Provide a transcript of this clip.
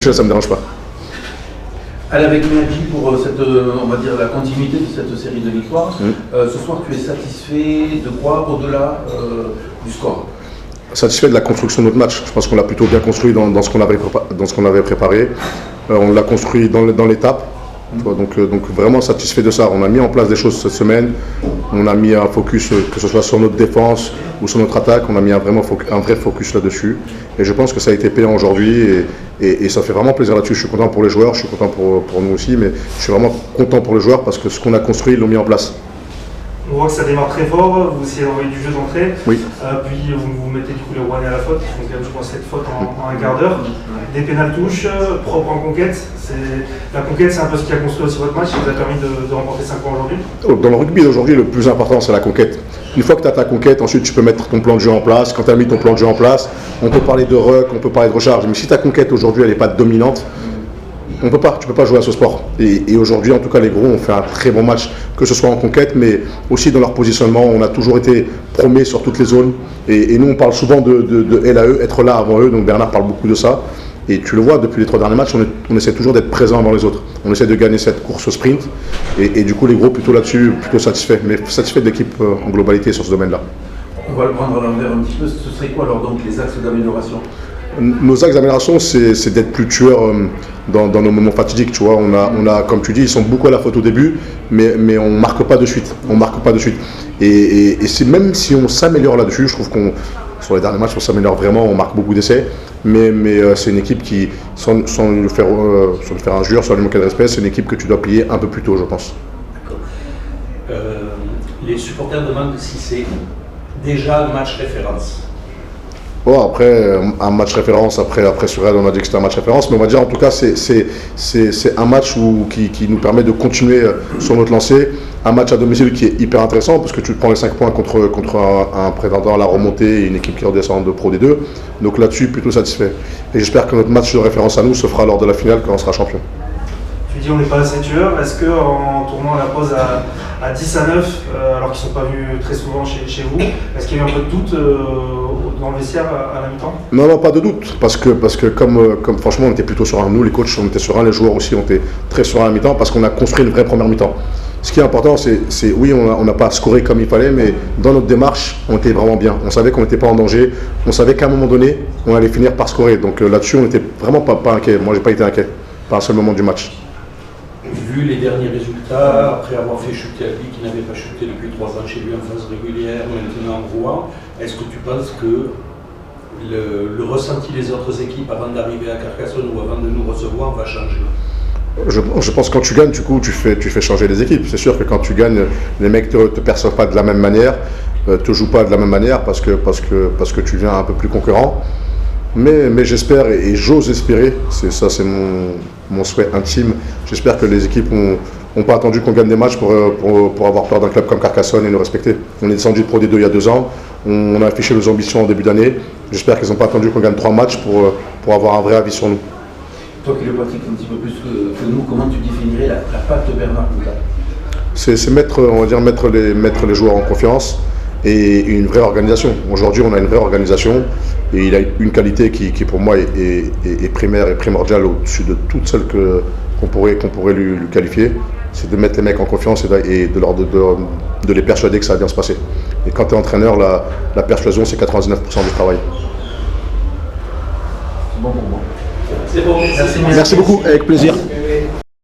Ça me dérange pas. Allez avec l'énergie pour cette, on va dire, la continuité de cette série de victoires. Ce soir, tu es satisfait de quoi au-delà du score? Satisfait de la construction de notre match. Je pense qu'on l'a plutôt bien construit dans ce qu'on avait préparé. On l'a construit dans l'étape. Donc vraiment satisfait de ça. On a mis en place des choses cette semaine. On a mis un focus, que ce soit sur notre défense ou sur notre attaque, on a mis un vrai focus là-dessus. Et je pense que ça a été payant aujourd'hui et ça fait vraiment plaisir là-dessus. Je suis content pour les joueurs, je suis content pour nous aussi, mais je suis vraiment content pour les joueurs parce que ce qu'on a construit, ils l'ont mis en place. On voit que ça démarre très fort, vous essayez d'envoyer du jeu d'entrée, oui. Puis vous mettez du coup les Rouennais à la faute, ils font quand même je pense 7 fautes en un quart d'heure. Des pénales touches, propres en conquête. La conquête c'est un peu ce qui a construit aussi votre match, qui vous a permis de remporter 5 points aujourd'hui. Dans le rugby d'aujourd'hui, le plus important c'est la conquête. Une fois que tu as ta conquête, ensuite tu peux mettre ton plan de jeu en place. Quand tu as mis ton plan de jeu en place, on peut parler de ruck, on peut parler de recharge, mais si ta conquête aujourd'hui elle n'est pas dominante, tu ne peux pas jouer à ce sport. Et aujourd'hui, en tout cas, les gros ont fait un très bon match, que ce soit en conquête, mais aussi dans leur positionnement. On a toujours été promés sur toutes les zones. Et nous, on parle souvent de LAE, être là avant eux. Donc Bernard parle beaucoup de ça. Et tu le vois, depuis les 3 derniers matchs, on essaie toujours d'être présent avant les autres. On essaie de gagner cette course au sprint. Et du coup, les gros, plutôt là-dessus, plutôt satisfaits. Mais satisfaits de l'équipe en globalité sur ce domaine-là. On va le prendre à l'envers un petit peu. Ce serait quoi alors donc les axes d'amélioration? Nos axes d'amélioration, c'est d'être plus tueurs dans nos moments fatidiques. Tu vois, on a, comme tu dis, ils sont beaucoup à la faute au début, mais on ne marque pas de suite. Et même si on s'améliore là-dessus, je trouve qu'on sur les derniers matchs, on s'améliore vraiment, on marque beaucoup d'essais. Mais c'est une équipe qui, sans lui faire injure, sans lui manquer de respect, c'est une équipe que tu dois plier un peu plus tôt, je pense. D'accord. Les supporters demandent si c'est déjà un match référence. Bon, après, un match référence, après sur elle, on a dit que c'était un match référence, mais on va dire en tout cas, c'est un match qui nous permet de continuer sur notre lancée. Un match à domicile qui est hyper intéressant parce que tu te prends les 5 points contre un prétendant à la remontée et une équipe qui redescend de Pro D2. Donc là-dessus, plutôt satisfait. Et j'espère que notre match de référence à nous se fera lors de la finale quand on sera champion. Tu dis on n'est pas assez tueur. Est-ce qu'en tournant à la pause à 10-9, alors qu'ils ne sont pas venus très souvent chez vous, est-ce qu'il y a eu un peu de doute dans le vestiaire à la mi-temps? Non, pas de doute. Parce que comme franchement, on était plutôt sereins. Nous, les coachs, on était sereins. Les joueurs aussi, on était très sereins à la mi-temps parce qu'on a construit une vraie première mi-temps. Ce qui est important, c'est oui, on n'a pas scoré comme il fallait, mais dans notre démarche, on était vraiment bien. On savait qu'on n'était pas en danger. On savait qu'à un moment donné, on allait finir par scorer. Donc là-dessus, on n'était vraiment pas inquiet. Moi, j'ai pas été inquiet par un seul moment du match. Vu les derniers résultats, après avoir fait chuter Albi qui n'avait pas chuté depuis 3 ans chez lui en phase régulière, maintenant en Rouen, est-ce que tu penses que le ressenti des autres équipes avant d'arriver à Carcassonne ou avant de nous recevoir va changer? Je pense que quand tu gagnes, du coup, tu fais changer les équipes. C'est sûr que quand tu gagnes, les mecs ne te perçoivent pas de la même manière, te jouent pas de la même manière parce que tu viens un peu plus concurrent. Mais j'espère et j'ose espérer, c'est mon souhait intime, j'espère que les équipes n'ont pas attendu qu'on gagne des matchs pour avoir peur d'un club comme Carcassonne et nous respecter. On est descendu de Pro D2 il y a 2 ans, on a affiché nos ambitions en début d'année, j'espère qu'ils n'ont pas attendu qu'on gagne 3 matchs pour avoir un vrai avis sur nous. Toi qui le pratiques un petit peu plus que nous, comment tu définirais la patte de Bernard Bouta? C'est mettre les joueurs en confiance et une vraie organisation. Aujourd'hui, on a une vraie organisation et il a une qualité qui pour moi est primaire et primordiale au-dessus de toutes celles qu'on pourrait lui qualifier. C'est de mettre les mecs en confiance et de les persuader que ça va bien se passer. Et quand tu es entraîneur, la persuasion, c'est 99% du travail. C'est bon pour moi. C'est bon. Merci beaucoup, avec plaisir.